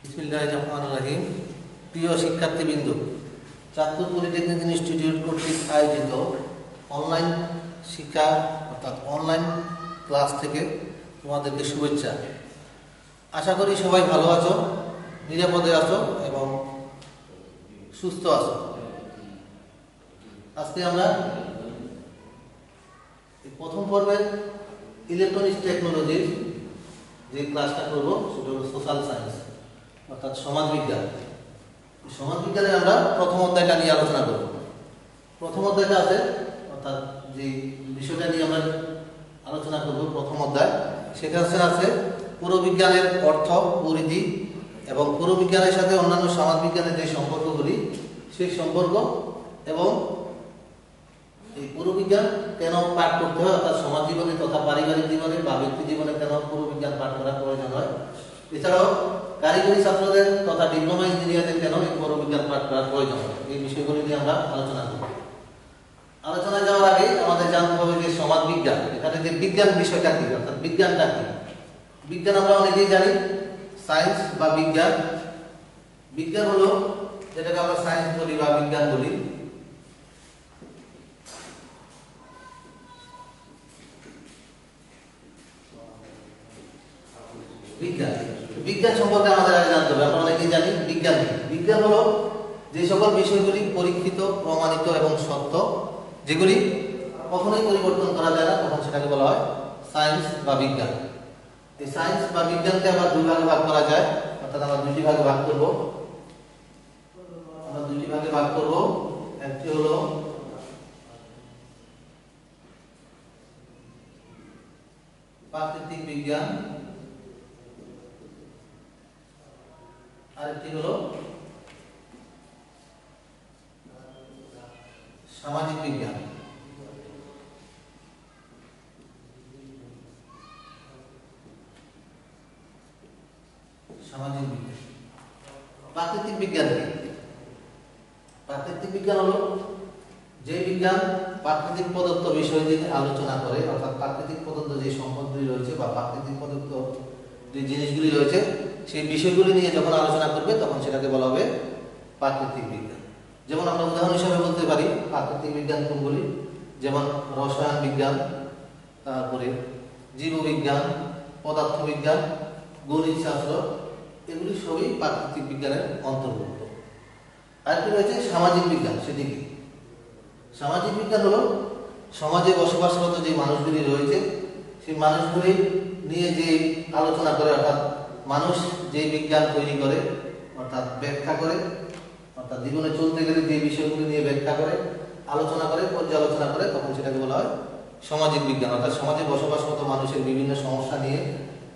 বিসমিল্লাহির রহমানির রহিম। প্রিয় শিক্ষার্থীবৃন্দ, চাঁদপুর পলিটেকনিক ইনস্টিটিউট কর্তৃক আয়োজিত অনলাইন শিক্ষা অর্থাৎ অনলাইন ক্লাস থেকে তোমাদেরকে শুভেচ্ছা। আশা করি সবাই ভালো আছো, নিরাপদে আছো এবং সুস্থ আছো। আজকে আমরা প্রথম পর্বের ইলেকট্রনিক্স টেকনোলজির যে ক্লাসটা করবো সেটা হলো সোশ্যাল সায়েন্স অর্থাৎ সমাজবিজ্ঞান। সমাজবিজ্ঞানে আমরা প্রথম অধ্যায়টা নিয়ে আলোচনা করব। প্রথম অধ্যায়টা আছে অর্থাৎ যে বিষয়টা নিয়ে আমরা আলোচনা করব প্রথম অধ্যায়, সেখানে আছে পুরবিজ্ঞানের অর্থ, পরিধি এবং পুরবিজ্ঞানের সাথে অন্যান্য সমাজবিজ্ঞানের যে সম্পর্কগুলি সেই সম্পর্ক এবং এই পুরবিজ্ঞান কেন পাঠ করতে হয় অর্থাৎ সমাজ জীবনে তথা পারিবারিক জীবনে বা ব্যক্তি জীবনে কেন পুরবিজ্ঞান পাঠ করা প্রয়োজন হয়। এছাড়াও কারিগরি ছাত্রদের তথা ডিপ্লোমা ইঞ্জিনিয়ারদের কেন এই পুরবিজ্ঞান পাঠ করার প্রয়োজন হয়, এই বিষয়গুলি নিয়ে আমরা আলোচনা করব। আলোচনায় যাওয়ার আগে আমাদের জানতে হবে যে সমাজ বিজ্ঞান, এখানে যে বিজ্ঞান বিষয়টা কি অর্থাৎ বিজ্ঞানটা কি। বিজ্ঞান আমরা অনেকেই জানি সায়েন্স বা বিজ্ঞান। বিজ্ঞান হলো যেটাকে আমরা সায়েন্স বলি বা বিজ্ঞান বলি। বিজ্ঞান বিজ্ঞান সম্পর্কে আমাদের আগে জানতে হবে। আমরা অনেকেই জানি বিজ্ঞান কি। বিজ্ঞান হলো যে সকল বিষয়গুলি পরীক্ষিত, প্রমাণিত এবং সত্য, যেগুলি কখনোই পরিবর্তন করা যায় না, তখন সেটাকে বলা হয় সায়েন্স বা বিজ্ঞান। এই সায়েন্স বা বিজ্ঞানকে আবার দুই ভাগে ভাগ করা যায়, অর্থাৎ আমরা দুটি ভাগে ভাগ করব। একটি হলো প্রাকৃতিক বিজ্ঞান, আরেকটি হলো সামাজিক বিজ্ঞান। সামাজিক বিজ্ঞান। প্রাকৃতিক বিজ্ঞান কি? প্রাকৃতিক বিজ্ঞান হলো যে বিজ্ঞান প্রাকৃতিক প্রদত্ত বিষয় নিয়ে আলোচনা করে, অর্থাৎ প্রাকৃতিক প্রদত্ত যে সম্পদগুলি রয়েছে বা প্রাকৃতিক প্রদত্ত যে জিনিসগুলি রয়েছে সেই বিষয়গুলি নিয়ে যখন আলোচনা করবে তখন সেটাকে বলা হবে প্রাকৃতিক বিজ্ঞান। যেমন আমরা উদাহরণ হিসেবে বলতে পারি প্রাকৃতিক বিজ্ঞান কোনগুলি, যেমন রসায়ন বিজ্ঞান, তারপরে জীববিজ্ঞান, পদার্থবিজ্ঞান, গণিত শাস্ত্র, এগুলি সবই প্রাকৃতিক বিজ্ঞানের অন্তর্ভুক্ত। আরেকটি রয়েছে সামাজিক বিজ্ঞান। সেটি কি? সামাজিক বিজ্ঞান হলো সমাজে বসবাসরত যে মানুষগুলি রয়েছে সেই মানুষগুলি নিয়ে যে আলোচনা করে, অর্থাৎ মানুষ যে বিজ্ঞান তৈরি করে অর্থাৎ ব্যাখ্যা করে, অর্থাৎ জীবনে চলতে গেলে যে বিষয়গুলি নিয়ে ব্যাখ্যা করে, আলোচনা করে, পর্যালোচনা করে, তখন সেটাকে বলা হয় সামাজিক বিজ্ঞান। অর্থাৎ সমাজে বসবাসরত মানুষের বিভিন্ন সমস্যা নিয়ে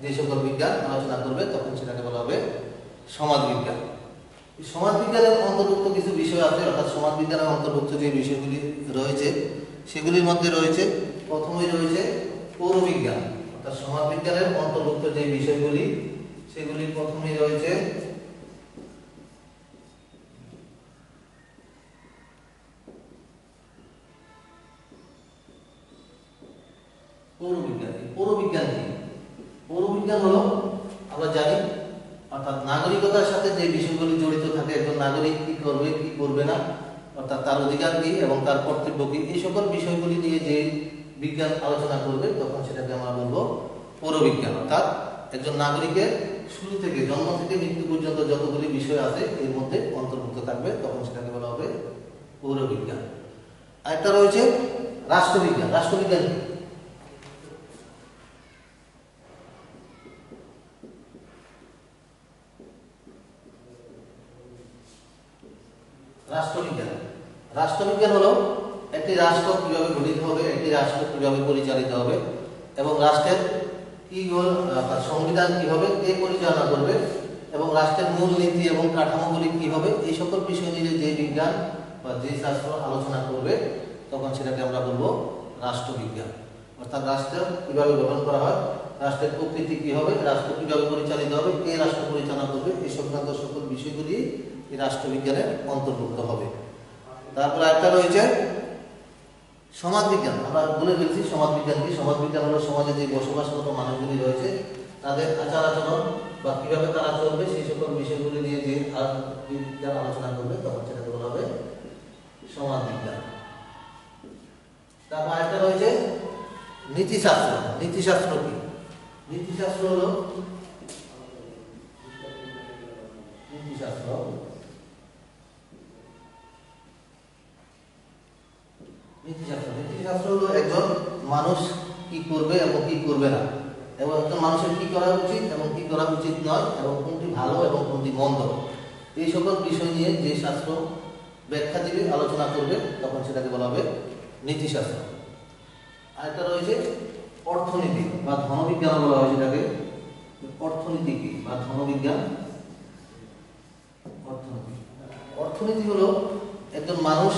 যে সকল বিজ্ঞান আলোচনা করবে তখন সেটাকে বলা হবে সমাজ বিজ্ঞান। এই সমাজ বিজ্ঞানের অন্তর্ভুক্ত কিছু বিষয় আছে, অর্থাৎ সমাজ বিজ্ঞানের অন্তর্ভুক্ত যে বিষয়গুলি রয়েছে সেগুলির মধ্যে রয়েছে, প্রথমেই রয়েছে পৌরবিজ্ঞান। অর্থাৎ সমাজ বিজ্ঞানের অন্তর্ভুক্ত যে বিষয়গুলি সেগুলির প্রথমেই রয়েছে পৌরবিজ্ঞান। পৌরবিজ্ঞান কি? পৌরবিজ্ঞান হলো আমরা জানি অর্থাৎ নাগরিকতার সাথে যে বিষয়গুলি জড়িত থাকে, একজন নাগরিক কি করবে কি করবে না, অর্থাৎ তার অধিকার কি এবং তার কর্তব্য কি, এই সকল বিষয়গুলি নিয়ে যে বিজ্ঞান আলোচনা করবে তখন সেটাকে আমরা বলবো পৌরবিজ্ঞান। অর্থাৎ একজন নাগরিকের শুরু থেকে জন্ম থেকে মৃত্যু পর্যন্ত যতগুলি বিষয় আছে এর মধ্যে অন্তর্ভুক্ত থাকবে, তখন সেটাকে বলা হবে পৌরবিজ্ঞান। আরেকটা রয়েছে রাষ্ট্রবিজ্ঞান। রাষ্ট্রবিজ্ঞান কি? রাষ্ট্রবিজ্ঞান। রাষ্ট্রবিজ্ঞান হলো একটি রাষ্ট্র কিভাবে গঠিত হবে, একটি রাষ্ট্র কিভাবে পরিচালিত হবে এবং রাষ্ট্রের কি সংবিধান কিভাবে কে পরিচালনা করবে এবং রাষ্ট্রের মূলনীতি এবং কাঠামোগুলি কি হবে, এই সকল বিষয় নিয়ে যে বিজ্ঞান বা যে শাস্ত্র আলোচনা করবে তখন সেটাকে আমরা বলবো রাষ্ট্রবিজ্ঞান। অর্থাৎ রাষ্ট্র কিভাবে গঠন করা হয়, রাষ্ট্রের প্রকৃতি কি হবে, রাষ্ট্র কিভাবে পরিচালিত হবে, কে রাষ্ট্র পরিচালনা করবে, এই সংক্রান্ত সকল বিষয়গুলি এই রাষ্ট্রবিজ্ঞানের অন্তর্ভুক্ত হবে। তারপর একটা রয়েছে সমাজ বিজ্ঞান। আমরা বলে ফেলছি সমাজ বিজ্ঞান কি। সমাজ বিজ্ঞান হলো সমাজে যে বসবাসরত মানুষগুলি রয়েছে তাদের আচার আচরণ বা কিভাবে তারা চলবে সেই সকল সকল বিষয়গুলি নিয়ে যে বিজ্ঞান আলোচনা করবে তখন সেটাকে বলা হবে সমাজ বিজ্ঞান। তারপর একটা রয়েছে নীতিশাস্ত্র। নীতিশাস্ত্র কি? নীতিশাস্ত্র হলো নীতিশাস্ত্র নীতিশাস্ত্র হলো একজন মানুষ কি করবে এবং কি করবে না, এবং একজন মানুষের কি করা উচিত এবং কি করা উচিত নয়, এবং কোনটি ভালো এবং কোনটি মন্দ, এই সকল বিষয় নিয়ে যে শাস্ত্র ব্যাখ্যা দিবে, আলোচনা করবে, তখন সেটাকে বলা হবে নীতিশাস্ত্র। আরেকটা রয়েছে অর্থনীতি বা ধনবিজ্ঞান বলা হয় সেটাকে। অর্থনীতি কি বা ধনবিজ্ঞান? অর্থনীতি অর্থনীতি হলো একজন মানুষ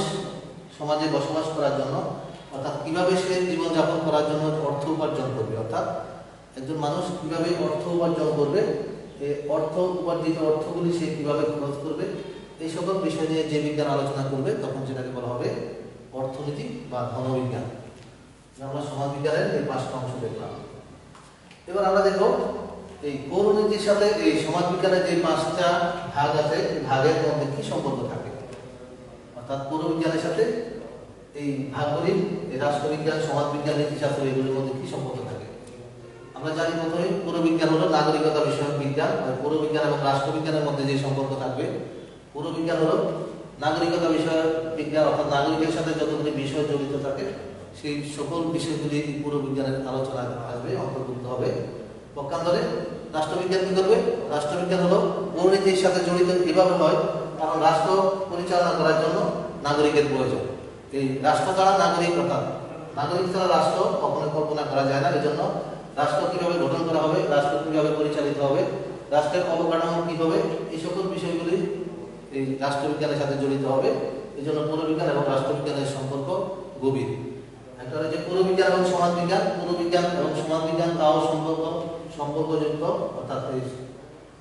সমাজে বসবাস করার জন্য, অর্থাৎ কিভাবে সে জীবনযাপন করার জন্য অর্থ উপার্জন করবে, অর্থাৎ একজন মানুষ কিভাবে অর্থ উপার্জন করবে, এই উপার্জিত অর্থগুলি সে কিভাবে খরচ করবে, এই সকল বিষয় নিয়ে যে বিজ্ঞান আলোচনা করবে তখন সেটাকে বলা হবে অর্থনীতি বা ধনবিজ্ঞান। আমরা সমাজ বিজ্ঞানের এই 5টা অংশ দেখলাম। এবার আমরা দেখব এই পৌরনীতির সাথে এই সমাজ বিজ্ঞানের যে 5টা ভাগ আছে, ভাগের মধ্যে কি সম্পর্ক থাকে, অর্থাৎ পৌরবিজ্ঞানের সাথে এই ভাগগুলির রাষ্ট্রবিজ্ঞান, সমাজবিজ্ঞান, নীতিশাস্ত্র এগুলির মধ্যে কি সম্পর্ক থাকে। আমরা জানি প্রথমে পৌরবিজ্ঞান হলো নাগরিকতা বিষয়ক বিজ্ঞান। আর পৌরবিজ্ঞান এবং রাষ্ট্রবিজ্ঞানের মধ্যে যে সম্পর্ক থাকবে, পৌরবিজ্ঞান হলো নাগরিকতা বিষয়ক বিজ্ঞান, অর্থাৎ নাগরিকের সাথে যতগুলি বিষয় জড়িত থাকে সেই সকল বিষয়গুলি পৌরবিজ্ঞানের আলোচনা আসবে, অন্তর্ভুক্ত হবে। পক্ষান্তরে রাষ্ট্রবিজ্ঞান কি করবে? রাষ্ট্রবিজ্ঞান হলো পৌরনীতির সাথে জড়িত এভাবে হয় কারণ রাষ্ট্র পরিচালনা করার জন্য নাগরিকের প্রয়োজন। এই রাষ্ট্র ছাড়া নাগরিক, অর্থাৎ নাগরিক ছাড়া রাষ্ট্র কখনো কল্পনা করা যায় না। এই জন্য রাষ্ট্র কিভাবে গঠন করা হবে, রাষ্ট্র কিভাবে পরিচালিত হবে, রাষ্ট্রের অবকাঠামো কি হবে, এই সকল বিষয়গুলি এই রাষ্ট্রবিজ্ঞানের সাথে জড়িত হবে। এই জন্য পৌরবিজ্ঞান এবং রাষ্ট্রবিজ্ঞানের সম্পর্ক গভীর। একটা হচ্ছে পৌরবিজ্ঞান এবং সমাজবিজ্ঞান। পৌরবিজ্ঞান এবং সমাজবিজ্ঞান তাও সম্পর্কযুক্ত, অর্থাৎ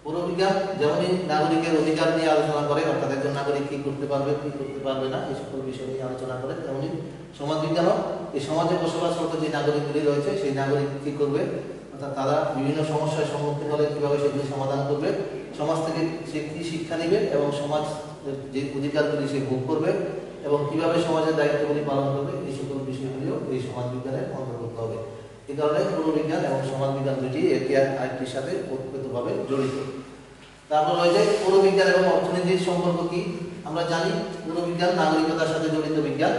পৌরবিজ্ঞান যেমনই নাগরিকের অধিকার নিয়ে আলোচনা করে, অর্থাৎ একজন নাগরিক কি করতে পারবে কি করতে পারবে না এই সকল বিষয় নিয়ে আলোচনা করে, তেমনি সমাজবিজ্ঞানও এই সমাজে বসবাসরত যে নাগরিকগুলি রয়েছে সেই নাগরিক কি করবে, অর্থাৎ তারা বিভিন্ন সমস্যার সম্মুখীন হলে কিভাবে সেগুলি সমাধান করবে, সমাজ থেকে সে কি শিক্ষা নেবে এবং সমাজ যে অধিকারগুলি সে ভোগ করবে এবং কিভাবে সমাজের দায়িত্বগুলি পালন করবে, এই সকল বিষয়গুলিও এই সমাজবিজ্ঞানের অন্তর্ভুক্ত হবে। এই কারণে পৌরবিজ্ঞান এবং সমাজবিজ্ঞান দুটি একে আরেকটির সাথে ওতপ্রোতভাবে জড়িত। তারপর রয়েছে পৌরবিজ্ঞান এবং অর্থনীতির সম্পর্ক কি? আমরা জানি পৌরবিজ্ঞান নাগরিকতার সাথে জড়িত বিজ্ঞান।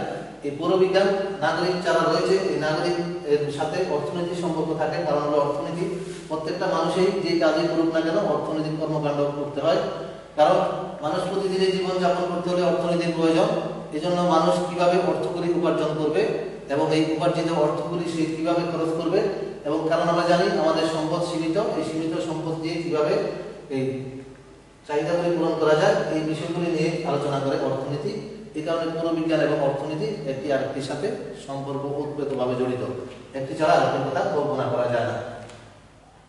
এই পৌরবিজ্ঞান নাগরিক যারা রয়েছে এই নাগরিক এর সাথে অর্থনীতির সম্পর্ক থাকে, কারণ হলো অর্থনীতি প্রত্যেকটা মানুষই যে কাজই করুক না কেন অর্থনৈতিক কর্মকাণ্ড করতে হয়, কারণ মানুষ প্রতিদিনের জীবনযাপন করতে হলে অর্থনীতির প্রয়োজন। এই জন্য মানুষ কিভাবে অর্থগুলি উপার্জন করবে এবং এই উপার্জিত অর্থগুলি সে কিভাবে খরচ করবে, এবং কারণ আমরা জানি আমাদের সম্পদ সীমিত, এই সীমিত সম্পদ দিয়ে কিভাবে এই চাহিদাগুলি পূরণ করা যায়, এই বিষয়গুলি নিয়ে আলোচনা করে অর্থনীতি। এই কারণে পৌরবিজ্ঞান এবং অর্থনীতি একটি আরেকটির সাথে সম্পর্ক ওতপ্রোতভাবে জড়িত, একটি ছাড়া আরেকটির কথা কল্পনা করা যায় না।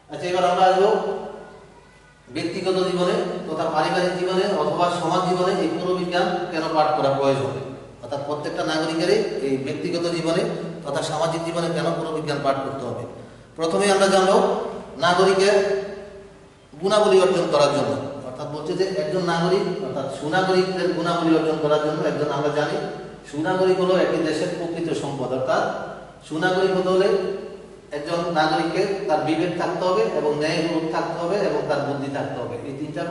আচ্ছা, এবার আমরা আসবো ব্যক্তিগত জীবনে তথা পারিবারিক জীবনে অথবা সমাজ জীবনে এই পৌরবিজ্ঞান কেন পাঠ করা প্রয়োজন, অর্থাৎ প্রত্যেকটা নাগরিকেরই এই ব্যক্তিগত জীবনে তথা সামাজিক জীবনে কেন পৌরবিজ্ঞান পাঠ করতে হবে। প্রথমে আমরা জানবো নাগরিকের গুণাবলী অর্জন করার জন্য, অর্থাৎ বলছে যে একজন নাগরিক অর্থাৎ সুনাগরিকদের গুণাবলী অর্জন করার জন্য একজন, আমরা জানি সুনাগরিক হলো একটি দেশের প্রকৃত সম্পদ, অর্থাৎ সুনাগরিক হতে হলে একজন নাগরিককে তার বিবেক থাকতে হবে এবং ন্যায়বোধ থাকতে হবে এবং তার বুদ্ধি থাকতে হবে। এই 3টা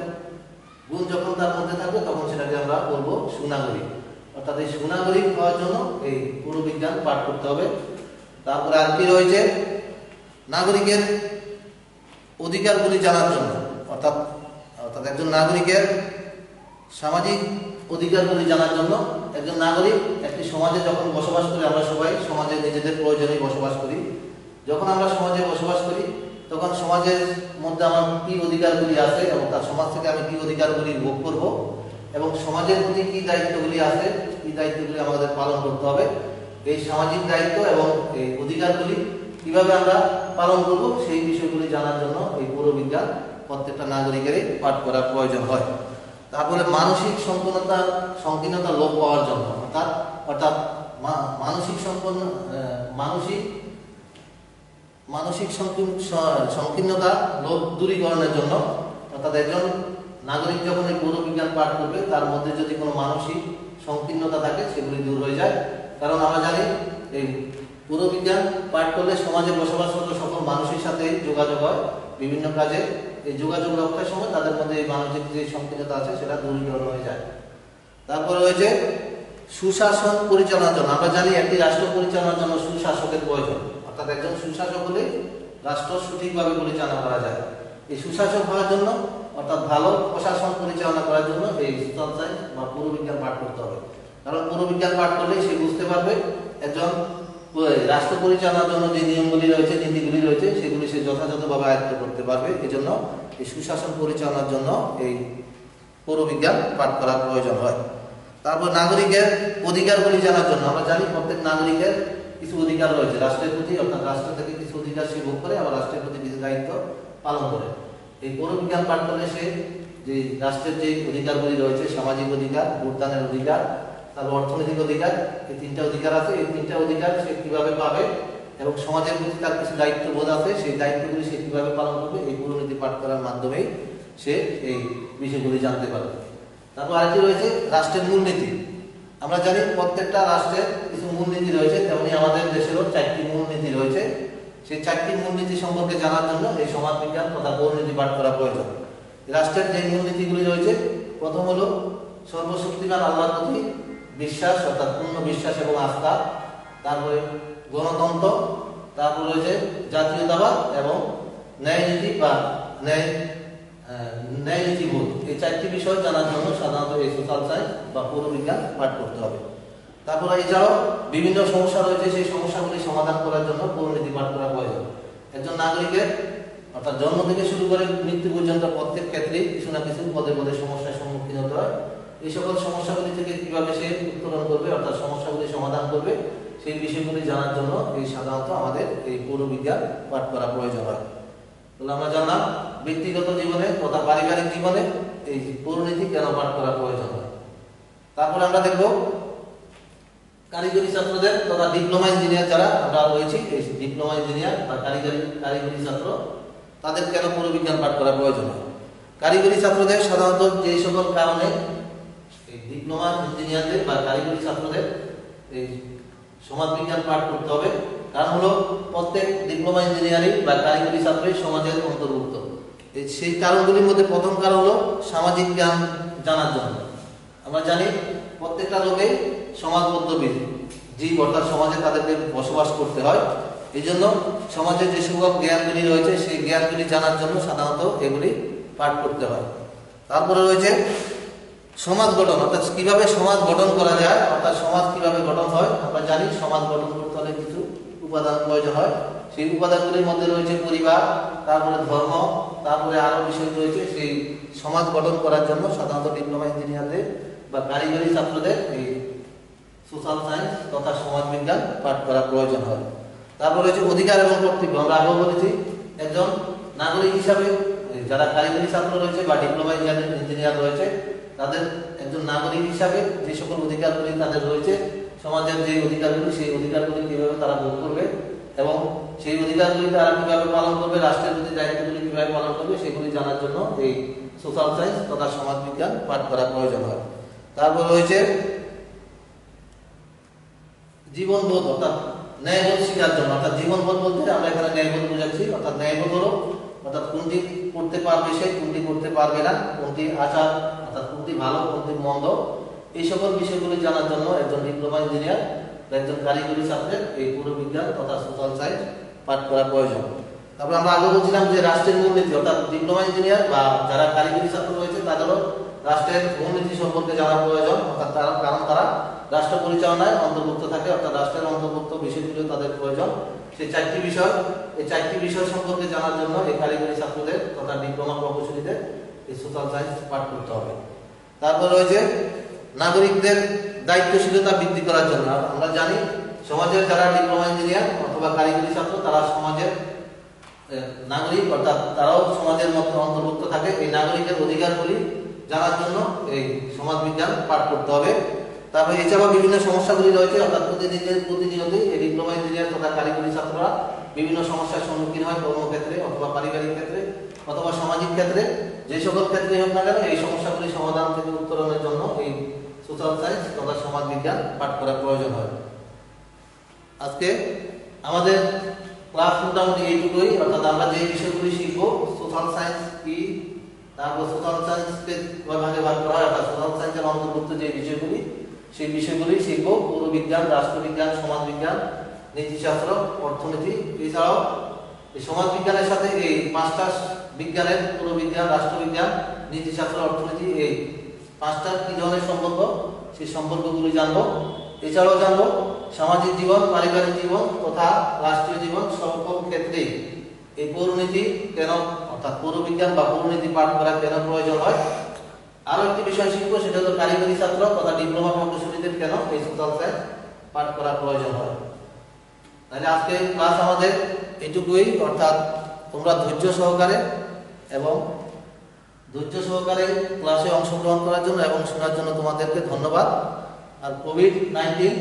গুণ যখন তার মধ্যে থাকবে তখন সেটাকে আমরা বলবো সুনাগরিক। অর্থাৎ এই সুনাগরিক হওয়ার জন্য এই পৌরবিজ্ঞান পাঠ করতে হবে। তারপরে আর কি রয়েছে, নাগরিকের অধিকারগুলি জানার জন্য, অর্থাৎ একজন নাগরিকের সামাজিক অধিকারগুলি জানার জন্য। একজন নাগরিক একটি সমাজে যখন বসবাস করি, আমরা সবাই সমাজে নিজেদের প্রয়োজনেই বসবাস করি। যখন আমরা সমাজে বসবাস করি তখন সমাজের মধ্যে আমার কি অধিকারগুলি আছে এবং তার সমাজ থেকে আমি কি অধিকারগুলি ভোগ করব এবং সমাজের প্রতি কি দায়িত্বগুলি আছে, এই দায়িত্বগুলি আমাদের পালন করতে হবে। এই সামাজিক দায়িত্ব এবং এই অধিকারগুলি কিভাবে আমরা পালন করব সেই বিষয়গুলি জানার জন্য এই পৌরবিজ্ঞান প্রত্যেকটা নাগরিকেরই পাঠ করার প্রয়োজন হয়। তারপরে মানসিক সংকীর্ণতা লোপ পাওয়ার জন্য, অর্থাৎ মানসিক সংকীর্ণতা লোপ দূরীকরণের জন্য, অর্থাৎ একজন নাগরিক যখন এই পৌরবিজ্ঞান পাঠ করবে তার মধ্যে যদি কোনো মানসিক সংকীর্ণতা থাকে সেগুলি দূর হয়ে যায়। কারণ আমরা জানি এই পৌরবিজ্ঞান পাঠ করলে সমাজে বসবাসরত সকল মানুষের সাথে যোগাযোগ হয় বিভিন্ন কাজে। এই যোগাযোগ রক্ষার সময় তাদের মধ্যে এই মানসিক যে সংকীর্ণতা আছে সেটা দূরীকরণ হয়ে যায়। তারপরে রয়েছে সুশাসন পরিচালনার জন্য। আমরা জানি একটি রাষ্ট্র পরিচালনার জন্য সুশাসকের প্রয়োজন, অর্থাৎ একজন সুশাসক হলে রাষ্ট্র সঠিকভাবে পরিচালনা করা যায়। এই সুশাসক হওয়ার জন্য অর্থাৎ ভালো প্রশাসন পরিচালনা করার জন্য এই সোশ্যাল সায়েন্স বা পৌরবিজ্ঞান পাঠ করতে হবে। কারণ পৌরবিজ্ঞান পাঠ করলে সে বুঝতে পারবে একজন রাষ্ট্র পরিচালনার জন্য যে নিয়মগুলি রয়েছে, নীতিগুলি রয়েছে, সেগুলি সে যথাযথভাবে আয়ত্ত করতে পারবে। এই জন্য এই সুশাসন পরিচালনার জন্য এই পৌরবিজ্ঞান পাঠ করার প্রয়োজন হয়। তারপর নাগরিকের অধিকারগুলি জানার জন্য। আমরা জানি প্রত্যেক নাগরিকের কিছু অধিকার রয়েছে রাষ্ট্রের প্রতি, অর্থাৎ রাষ্ট্র থেকে কিছু অধিকার সে ভোগ করে, আবার রাষ্ট্রের প্রতি কিছু দায়িত্ব পালন করে। এই পৌরবিজ্ঞান পাঠ করলে সে যে রাষ্ট্রের যে অধিকারগুলি রয়েছে, সামাজিক অধিকার, ভোটদানের অধিকার, তারপর অর্থনৈতিক অধিকার, এই তিনটা অধিকার আছে। এই তিনটা অধিকার সে কিভাবে পাবে এবং সমাজের প্রতি তার কিছু দায়িত্ববোধ আছে, সেই দায়িত্বগুলি সে কিভাবে পালন করবে, এই পৌরনীতি পাঠ করার মাধ্যমেই সে এই বিষয়গুলি জানতে পারবে। তারপর আরেকটি রয়েছে রাষ্ট্রের মূলনীতি। আমরা জানি প্রত্যেকটা রাষ্ট্রের কিছু মূলনীতি রয়েছে, তেমনি আমাদের দেশেরও 4টি মূলনীতি রয়েছে। সেই 4টি মূলনীতি সম্পর্কে জানার জন্য এই সমাজবিজ্ঞান তথা পৌরনীতি পাঠ করা প্রয়োজন। রাষ্ট্রের যে মূলনীতিগুলি রয়েছে, প্রথম হলো সর্বশক্তিমান আল্লাহর প্রতি বিশ্বাস, অর্থাৎ পূর্ণ বিশ্বাস এবং আস্থা। তারপরে গণতন্ত্র, তারপর রয়েছে জাতীয়তাবাদ এবং ন্যায়নীতি বা ন্যায়নীতিবোধ। এই 4টি বিষয় জানার জন্য সাধারণত এই সোশ্যাল সায়েন্স বা পৌরবিজ্ঞান পাঠ করতে হবে। তারপরে এছাড়াও বিভিন্ন সমস্যা রয়েছে, সেই সমস্যাগুলি সমাধান করার জন্য পৌরনীতি পাঠ করা প্রয়োজন। একজন নাগরিকের অর্থাৎ জন্ম থেকে শুরু করে মৃত্যু পর্যন্ত প্রত্যেক ক্ষেত্রেই কিছু না কিছু পদে পদে সমস্যার সম্মুখীন হতে হয়। এই সকল সমস্যাগুলি থেকে কিভাবে সে উত্তরণ করবে, অর্থাৎ সমস্যাগুলি সমাধান করবে, সেই বিষয়গুলি জানার জন্য এই সাধারণত আমাদের এই পৌরবিজ্ঞান পাঠ করা প্রয়োজন হয়। তাহলে আমরা জানলাম ব্যক্তিগত জীবনে তথা পারিবারিক জীবনে এই পৌরনীতি কেন পাঠ করা প্রয়োজন হয়। তারপরে আমরা দেখব কারিগরি ছাত্রদের তথা ডিপ্লোমা ইঞ্জিনিয়ার যারা আমরা রয়েছি, এই ডিপ্লোমা ইঞ্জিনিয়ার বা কারিগরি ছাত্র, তাদের কেন পৌরবিজ্ঞান পাঠ করা প্রয়োজন হয়। কারিগরি ছাত্রদের সাধারণত যে সকল কারণে এই ডিপ্লোমা ইঞ্জিনিয়ারদের বা কারিগরি ছাত্রদের এই সমাজবিজ্ঞান পাঠ করতে হবে, কারণ হলো প্রত্যেক ডিপ্লোমা ইঞ্জিনিয়ারিং বা কারিগরি ছাত্রই সমাজের অন্তর্ভুক্ত। সেই কারণগুলির মধ্যে প্রথম কারণ হলো সামাজিক জ্ঞান জানার জন্য। আমরা জানি প্রত্যেকটা লোকেই সমাজবদ্ধ জীব, অর্থাৎ সমাজে তাদেরকে বসবাস করতে হয়। এই জন্য সমাজের যে সকল জ্ঞানগুলি রয়েছে সেই জ্ঞানগুলি জানার জন্য সাধারণত এগুলি পাঠ করতে হয়। তারপরে রয়েছে সমাজ গঠন, অর্থাৎ কিভাবে সমাজ গঠন করা যায়, অর্থাৎ সমাজ কিভাবে গঠন হয়। আমরা জানি সমাজ গঠন করতে হলে কিছু উপাদান প্রয়োজন হয়। সেই উপাদানগুলির মধ্যে রয়েছে পরিবার, তারপরে ধর্ম, তারপরে আরো বিষয় রয়েছে। সেই সমাজ গঠন করার জন্য সাধারণত ডিপ্লোমা ইঞ্জিনিয়ারদের বা কারিগরি ছাত্রদের এই সোশ্যাল সায়েন্স তথা সমাজবিজ্ঞান পাঠ করা প্রয়োজন হয়। তারপর রয়েছে অধিকার এবং কর্তব্য। আমরা আগেও বলেছি একজন নাগরিক হিসাবে যারা কারিগরি ছাত্র রয়েছে বা ডিপ্লোমা ইঞ্জিনিয়ার রয়েছে, তাদের একজন নাগরিক হিসাবে যে সকল অধিকারগুলি তাদের রয়েছে, সমাজের যে অধিকারগুলি, সেই অধিকারগুলি কিভাবে তারা ভোগ করবে এবং সেই অধিকারগুলি তারা কিভাবে পালন করবে, রাষ্ট্রের প্রতি দায়িত্বগুলি কিভাবে পালন করবে, সেগুলি জানার জন্য এই সোশ্যাল সায়েন্স তথা সমাজবিজ্ঞান পাঠ করা প্রয়োজন হয়। তারপর রয়েছে জীবনবোধ, অর্থাৎ ন্যায়বোধ শেখার জন্য। অর্থাৎ জীবনবোধ বলতে আমরা এখানে ন্যায়বোধ বোঝাচ্ছি। অর্থাৎ ন্যায়বোধ হলো অর্থাৎ কোনটি করতে পারবে সে, কোনটি করতে পারবে না, কোনটি আচার অর্থাৎ কোনটি ভালো, কোনটি মন্দ, এই সকল বিষয়গুলি জানার জন্য একজন ডিপ্লোমা ইঞ্জিনিয়ার বা একজন কারিগরি ছাত্রের এই পৌরবিজ্ঞান তথা সোশ্যাল সায়েন্স পাঠ করা প্রয়োজন। তারপর আমরা আগে বলছিলাম যে রাষ্ট্রের মূলনীতি, অর্থাৎ ডিপ্লোমা ইঞ্জিনিয়ার বা যারা কারিগরি ছাত্র রয়েছে তাদেরও রাষ্ট্রের মূলনীতি সম্পর্কে জানা প্রয়োজন। অর্থাৎ কারণ তারা রাষ্ট্র পরিচালনায় অন্তর্ভুক্ত থাকে, অর্থাৎ রাষ্ট্রের অন্তর্ভুক্ত বিষয়গুলো তাদের প্রয়োজন। সেই 4টি বিষয়, এই 4টি বিষয় সম্পর্কে জানার জন্য এই কারিগরি ছাত্রদের তথা ডিপ্লোমা প্রকৌশলীদের এই সোশ্যাল সায়েন্স পাঠ করতে হবে। তারপর রয়েছে নাগরিকদের দায়িত্বশীলতা বৃদ্ধি করার জন্য। আমরা জানি সমাজের যারা ডিপ্লোমা ইঞ্জিনিয়ার অথবা কারিগরি ছাত্র তারা সমাজের নাগরিক, অর্থাৎ তারাও সমাজের মধ্যে অন্তর্ভুক্ত থাকে। এই নাগরিকের অধিকারগুলি জানার জন্য এই সমাজবিজ্ঞান পাঠ করতে হবে। তারপরে এছাড়াও বিভিন্ন সমস্যাগুলি রয়েছে, অর্থাৎ প্রতিনিয়তই এই ডিপ্লোমা ইঞ্জিনিয়ার তথা কারিগরি ছাত্ররা বিভিন্ন সমস্যার সম্মুখীন হয় কর্মক্ষেত্রে অথবা পারিবারিক ক্ষেত্রে অথবা সামাজিক ক্ষেত্রে। যে সকল ক্ষেত্রে হোক না কেন এই সমস্যাগুলি সমাধান থেকে উত্তরণের জন্য এই সোশ্যাল সায়েন্স তথা সমাজ বিজ্ঞান পাঠ করার প্রয়োজন হয়। আজকে আমাদের ক্লাস মোটামুটি এইটুকুই, অর্থাৎ আমরা যে বিষয়গুলি শিখব সোশ্যাল সায়েন্স কি, তারপর সোশ্যাল সায়েন্সকে ভাগে ভাগ করা হয়, অর্থাৎ সোশ্যাল সায়েন্সের অন্তর্ভুক্ত যে বিষয়গুলি সেই বিষয়গুলি শিখব। পৌরবিজ্ঞান, রাষ্ট্রবিজ্ঞান, সমাজবিজ্ঞান, নীতিশাস্ত্র, অর্থনীতি। এছাড়াও এই সমাজ বিজ্ঞানের সাথে এই পাঁচটা বিজ্ঞানের পৌরবিজ্ঞান, রাষ্ট্রবিজ্ঞান, নীতিশাস্ত্র, অর্থনীতি এই পাঁচটা কি ধরনের সম্পর্ক সেই সম্পর্কগুলি জানবো। এছাড়াও জানবো সামাজিক জীবন, পারিবারিক জীবন তথা রাষ্ট্রীয় জীবন সকল ক্ষেত্রে এই পৌরনীতি কেন, অর্থাৎ পৌরবিজ্ঞান বা পৌরনীতি পাঠ করা কেন প্রয়োজন হয়। আরো একটি বিষয় শিখবো, সেটা হলো কারিগরি ছাত্র তথা ডিপ্লোমা প্রকৌশলীদের কেন এই সোশ্যাল সায়েন্স পাঠ করা প্রয়োজন হয়। তাহলে আজকে ক্লাস আমাদের এইটুকুই, অর্থাৎ তোমরা ধৈর্য সহকারে ক্লাসে অংশগ্রহণ করার জন্য এবং শোনার জন্য তোমাদেরকে ধন্যবাদ। আর কোভিড-19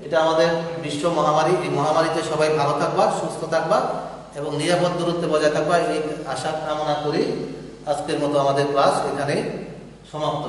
এটা আমাদের বিশ্ব মহামারী, এই মহামারীতে সবাই ভালো থাকবা, সুস্থ থাকবা এবং নিরাপদ দূরত্বে বজায় থাকবা, এই আশা কামনা করি আজকের মতো আমাদের ক্লাস এখানেই সমাপ্ত।